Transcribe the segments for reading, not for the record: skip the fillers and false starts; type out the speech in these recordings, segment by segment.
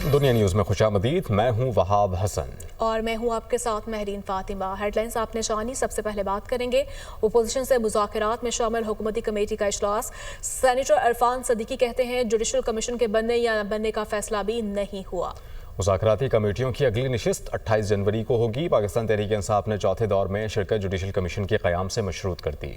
दुनिया न्यूज़ में खुशामदीद। मैं हूं वहाब हसन और मैं हूं आपके साथ महरीन फातिमा। हेडलाइंस आपने जानी। सबसे पहले बात करेंगे अपोजिशन से मुज़ाकरात में शामिल हुकूमती कमेटी का इजलास। सेनेटर इरफान सदीकी कहते हैं जुडिशल कमीशन के बनने या न बनने का फैसला भी नहीं हुआ। मुज़ाकराती कमेटियों की अगली नशिस्त 28 जनवरी को होगी। पाकिस्तान तहरीक इंसाफ ने चौथे दौर में शिरकत जुडिशल कमीशन के क़याम से मशरूत कर दी।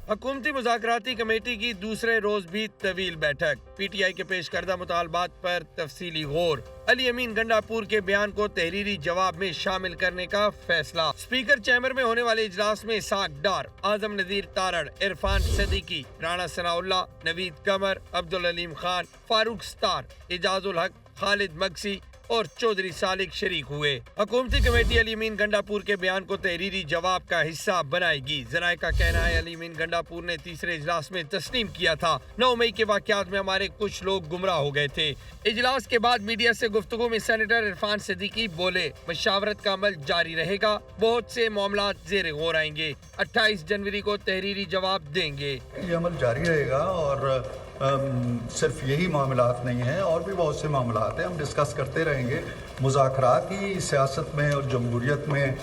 हुकूमती मुज़ाकराती कमेटी की दूसरे रोज भी तवील बैठक। PTI के पेश करदा मुतालबात पर तफसीली गौर। अली अमीन गंडापुर के बयान को तहरीरी जवाब में शामिल करने का फैसला। स्पीकर चैम्बर में होने वाले इजलास में इसाक डार, आजम नज़ीर तारड़, इरफान सदीकी, राणा सनाउल्लाह, नवीद कमर, अब्दुल अलीम खान, फारूक स्टार, इजाजुल हक, खालिद मक्सी और चौधरी सालिक शरीक हुए। हुकूमती कमेटी अली अमीन गंडापुर के बयान को तहरीरी जवाब का हिस्सा बनाएगी। ज़राए का कहना है अली अमीन गंडापुर ने तीसरे इजलास में तस्लीम किया था 9 मई के वाक़यात में हमारे कुछ लोग गुमराह हो गए थे। इजलास के बाद मीडिया से गुफ्तगू में सेनेटर इरफान सदीकी बोले, मशावरत का अमल जारी रहेगा, बहुत से मामला जेर गौर आएंगे, 28 जनवरी को तहरीरी जवाब देंगे। ये अमल जारी रहेगा और सिर्फ यही मामलात नहीं हैं, और भी बहुत से मामलात हैं, हम डिस्कस करते रहेंगे। मुज़ाकराती सियासत में और जमहूरियत में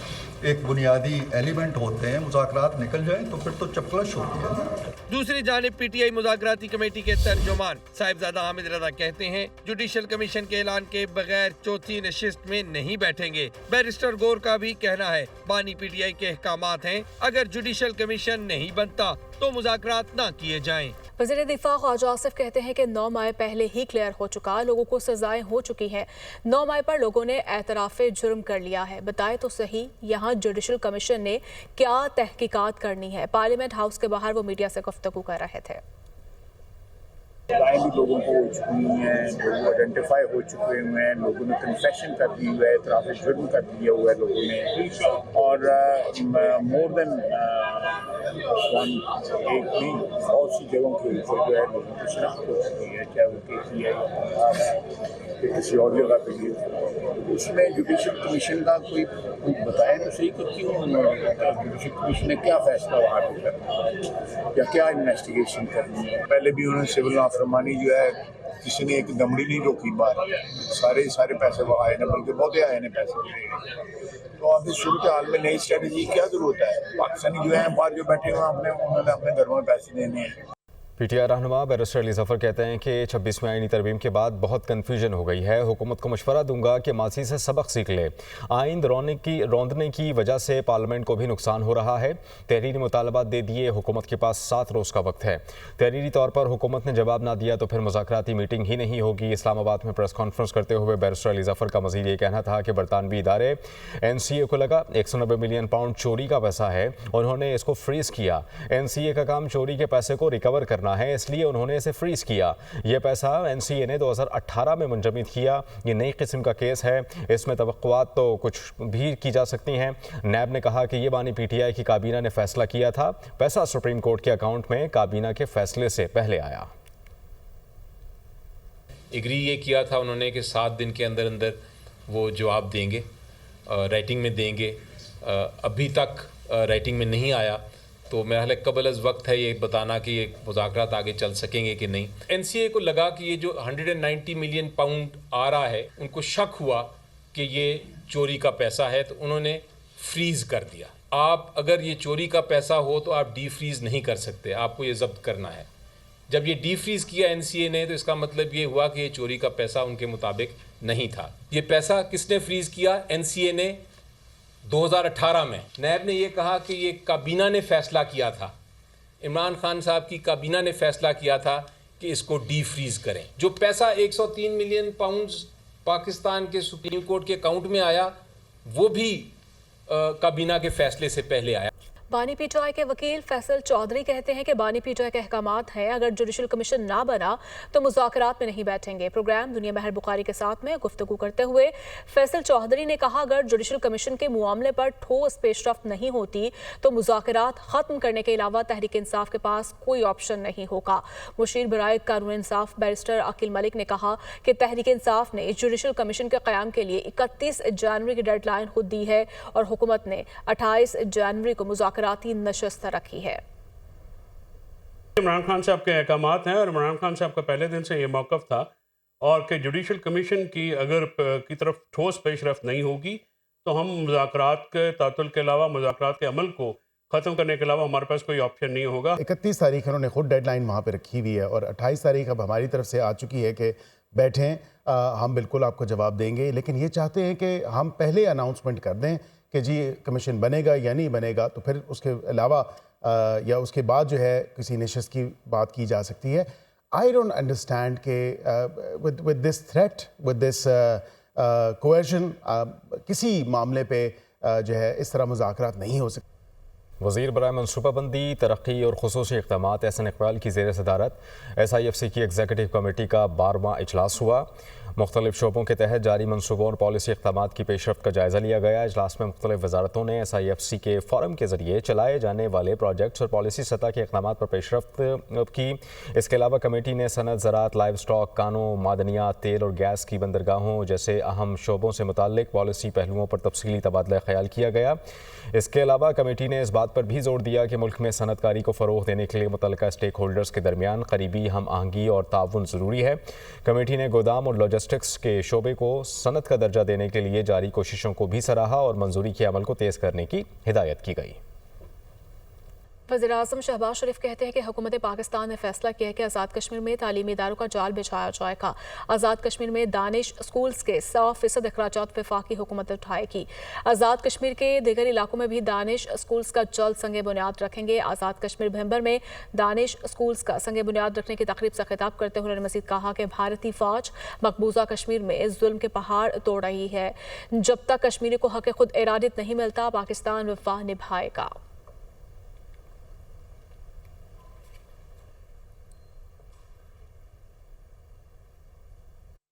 एक बुनियादी एलिमेंट होते हैं, मुज़ाकरात निकल जाएं तो फिर तो चपकलश होती है। दूसरी जानिब PTI मुज़ाकराती कमेटी के तर्जुमान साहिबजादा हामिद रजा कहते हैं जुडिशल कमीशन के ऐलान के बगैर चौथी नशिस्त में नहीं बैठेंगे। बैरिस्टर गौर का भी कहना है बानी PTI के अहकामात हैं, अगर जुडिशल कमीशन नहीं बनता तो मुज़ाकरात ना किए जाएं। वज़ीर दिफा ख्वाजा आसिफ कहते हैं कि 9 मई पहले ही क्लियर हो चुका, लोगों को सजाएं हो चुकी हैं। 9 मई पर लोगों ने एतराफ़े जुर्म कर लिया है। बताए तो सही यहाँ जुडिशल कमीशन ने क्या तहकीकात करनी है। पार्लियामेंट हाउस के बाहर वो मीडिया से गुफ्तगू कर रहे थे। सजाएं भी लोगों को हो चुकी हैं, लोग आइडेंटिफाई हो चुके हुए हैं, लोगों ने कन्फेशन कर दी हुआ है, इतराफ़ जुर्म कर दिया हुआ है लोगों ने, और मोर देन एक नहीं बहुत सी जगहों के ऊपर जो है लोगों की शनाख्त हो चुकी है, चाहे वो KCI या किसी और जगह पे भी। उसमें जुडिशल कमीशन का कोई बताया तो सही कि क्यों जुडिशल कमीशन ने क्या फैसला वहाँ पे करना या क्या इन्वेस्टिगेशन करनी है। पहले भी उन्होंने सिविल नाफरमानी जो है किसी ने एक दमड़ी नहीं रोकी, बाहर सारे पैसे वो आए ना, बल्कि बहुत आए ने पैसे। तो अब इस सूरत हाल में नई स्ट्रेटजी क्या जरूरत है। पाकिस्तानी जो है बाहर जो बैठे हुए उन्होंने अपने घरों में पैसे देने हैं। PTI रहनुमा बैरिस्टर अली ज़फ़र कहते हैं कि 26वीं आईनी तरमीम के बाद बहुत कन्फ्यूजन हो गई है। हुकूमत को मशवरा दूंगा कि माजी से सबक सीख ले। आइन रौंदने की वजह से पार्लियामेंट को भी नुकसान हो रहा है। तहरीरी मुतालबात दे दिए, हुकूमत के पास 7 रोज़ का वक्त है। तहरीरी तौर पर हुकूमत ने जवाब ना दिया तो फिर मुज़ाकराती मीटिंग ही नहीं होगी। इस्लामाबाद में प्रेस कॉन्फ्रेंस करते हुए बैरिस्टर अली ज़फ़र का मज़ीद ये कहना था कि बरतानवी इदारे NCA को लगा 190 मिलियन पाउंड चोरी का पैसा है, उन्होंने इसको फ्रीज़ किया। NCA का काम चोरी के पैसे को रिकवर करना है, इसलिए उन्होंने इसे फ्रीज किया। यह पैसा NCA ने 2018 में मुंजमद किया। ये नई किस्म का केस है, इसमें तवक्कुआत तो कुछ भी की जा सकती हैं। नैब ने कहा कि ये बानी PTI की काबीना ने फैसला किया था, पैसा सुप्रीम कोर्ट के अकाउंट में काबीना के फैसले से पहले आया। एग्री ये किया था उन्होंने कि 7 दिन के अंदर अंदर वो जवाब देंगे, राइटिंग में देंगे। अभी तक राइटिंग में नहीं आया, तो मेरा ख्याल कबल अज़ वक्त है ये बताना कि ये मुज़ाकरात आगे चल सकेंगे कि नहीं। NCA को लगा कि ये जो 190 मिलियन पाउंड आ रहा है, उनको शक हुआ कि ये चोरी का पैसा है, तो उन्होंने फ्रीज़ कर दिया। आप अगर ये चोरी का पैसा हो तो आप डी फ्रीज़ नहीं कर सकते, आपको ये ज़ब्त करना है। जब ये डी फ्रीज़ किया NCA ने, तो इसका मतलब ये हुआ कि ये चोरी का पैसा उनके मुताबिक नहीं था। ये पैसा किसने फ्रीज़ किया? NCA ने 2018 में। नैब ने यह कहा कि ये काबीना ने फैसला किया था, इमरान खान साहब की काबीना ने फैसला किया था कि इसको डी फ्रीज करें। जो पैसा 103 मिलियन पाउंड्स पाकिस्तान के सुप्रीम कोर्ट के अकाउंट में आया, वो भी काबीना के फैसले से पहले आया। बानी PTI के वकील फैसल चौधरी कहते हैं कि बानी PTI के अहकामात हैं, अगर जुडिशल कमीशन ना बना तो मुज़ाकरात में नहीं बैठेंगे। प्रोग्राम दुनिया महर बुखारी के साथ में गुफ्तगू करते हुए फैसल चौधरी ने कहा, अगर जुडिशल कमीशन के मामले पर ठोस पेशरफ्त नहीं होती तो मुज़ाकरात ख़त्म करने के अलावा तहरीक इंसाफ के पास कोई ऑप्शन नहीं होगा। मुशीर बराए कानून इंसाफ बैरिस्टर अकील मलिक ने कहा कि तहरीक इंसाफ ने जुडिशल कमीशन के क़याम के लिए 31 जनवरी की डेडलाइन खुद दी है और हुकूमत ने 28 जनवरी को मुज़ाकराती नशस्त रखी है। इमरान खान साहब के अहकामात हैं और इमरान खान साहब का पहले दिन से ये मौक़िफ़ था اور کہ جوڈیشل کمیشن کی اگر کی طرف ٹھوس پیش رفت نہیں ہوگی تو ہم مذاکرات کے تعطل کے علاوہ مذاکرات کے عمل کو ختم کرنے کے علاوہ ہمارے پاس کوئی آپشن نہیں ہوگا۔ 31 تاریخ انہوں نے خود ڈیڈ لائن وہاں پہ رکھی ہوئی ہے اور 28 تاریخ اب ہماری طرف سے آ چکی ہے کہ بیٹھیں، ہم بالکل آپ کو جواب دیں گے، لیکن یہ چاہتے ہیں کہ ہم پہلے اناؤنسمنٹ کر دیں کہ جی کمیشن بنے گا یا نہیں بنے گا، تو پھر اس کے علاوہ یا اس کے بعد جو ہے کسی نشست کی بات کی جا سکتی ہے۔ I don't understand کہ with this threat, with this coercion کسی معاملے پہ جو ہے اس طرح مذاکرات نہیں ہو سکتے۔ وزیر برائے منصوبہ بندی، ترقی اور خصوصی اقدامات احسن اقبال کی زیر صدارت SIFC کی ایگزیکٹو کمیٹی کا 12واں اجلاس ہوا۔ مختلف شعبوں کے تحت جاری منصوبوں اور پالیسی اقدامات کی پیش رفت کا جائزہ لیا گیا۔ اجلاس میں مختلف وزارتوں نے SIFC کے فورم کے ذریعے چلائے جانے والے پروجیکٹس اور پالیسی سطح کے اقدامات پر پیش رفت کی۔ اس کے علاوہ کمیٹی نے صنعت، زراعت، لائیو سٹاک، کانوں، معدنیات، تیل اور گیس کی بندرگاہوں جیسے اہم شعبوں سے متعلق پالیسی پہلوؤں پر تفصیلی تبادلہ خیال کیا گیا۔ اس کے علاوہ کمیٹی نے اس بات پر بھی زور دیا کہ ملک میں صنعت کاری کو فروغ دینے کے لیے متعلقہ اسٹیک ہولڈرز کے درمیان قریبی ہم آہنگی اور تعاون ضروری ہے۔ کمیٹی نے گودام اور لاجسٹکس کے شعبے کو صنعت کا درجہ دینے کے لیے جاری کوششوں کو بھی سراہا اور منظوری کے عمل کو تیز کرنے کی ہدایت کی گئی۔ وزیراعظم شہباز شریف کہتے ہیں کہ حکومت پاکستان نے فیصلہ کیا ہے کہ آزاد کشمیر میں تعلیمی اداروں کا جال بچھایا جائے گا۔ آزاد کشمیر میں دانش اسکولز کے 100% اخراجات وفاقی حکومت اٹھائے گی۔ آزاد کشمیر کے دیگر علاقوں میں بھی دانش اسکولز کا جلد سنگ بنیاد رکھیں گے۔ آزاد کشمیر بھمبر میں دانش اسکولز کا سنگ بنیاد رکھنے کی تقریب سے خطاب کرتے ہوئے انہوں نے مزید کہا کہ بھارتی فوج مقبوضہ کشمیر میں ظلم کے پہاڑ توڑ رہی ہے۔ جب تک کشمیری کو حق خود ارادت نہیں ملتا، پاکستان وفا نبھائے گا۔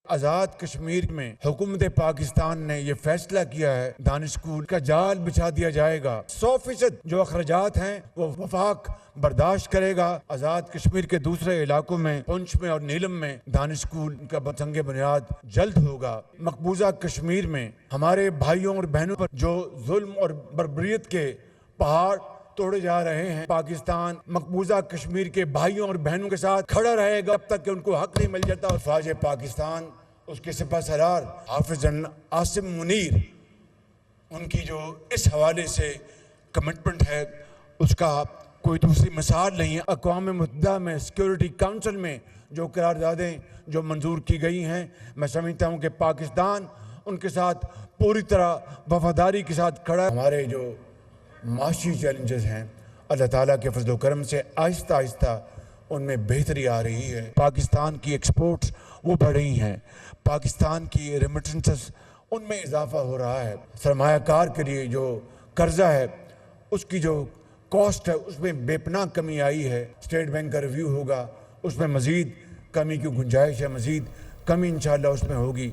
آزاد کشمیر میں حکومت پاکستان نے یہ فیصلہ کیا ہے دانش اسکول کا جال بچھا دیا جائے گا۔ 100% جو اخراجات ہیں وہ وفاق برداشت کرے گا۔ آزاد کشمیر کے دوسرے علاقوں میں پنچ میں اور نیلم میں دانش اسکول کا سنگ بنیاد جلد ہوگا۔ مقبوضہ کشمیر میں ہمارے بھائیوں اور بہنوں پر جو ظلم اور بربریت کے پہاڑ توڑے جا رہے ہیں، پاکستان مقبوضہ کشمیر کے بھائیوں اور بہنوں کے ساتھ کھڑا رہے گا جب تک کہ ان کو حق نہیں مل جاتا۔ اور فوج پاکستان، اس کے سپہ سالار حافظ عاصم منیر، ان کی جو اس حوالے سے کمٹمنٹ ہے اس کا کوئی دوسری مثال نہیں ہے۔ اقوام متحدہ میں سیکیورٹی کونسل میں جو قراردادیں جو منظور کی گئی ہیں، میں سمجھتا ہوں کہ پاکستان ان کے ساتھ پوری طرح وفاداری کے ساتھ کھڑا ہے۔ ہمارے جو معاشی چیلنجز ہیں، اللہ تعالیٰ کے فضل و کرم سے آہستہ آہستہ ان میں بہتری آ رہی ہے۔ پاکستان کی ایکسپورٹس وہ بڑھ رہی ہیں، پاکستان کی ریمیٹنسز ان میں اضافہ ہو رہا ہے۔ سرمایہ کار کے لیے جو قرضہ ہے اس کی جو کاسٹ ہے اس میں بے پناہ کمی آئی ہے۔ اسٹیٹ بینک کا ریویو ہوگا، اس میں مزید کمی کی گنجائش ہے، مزید کمی انشاءاللہ اس میں ہوگی۔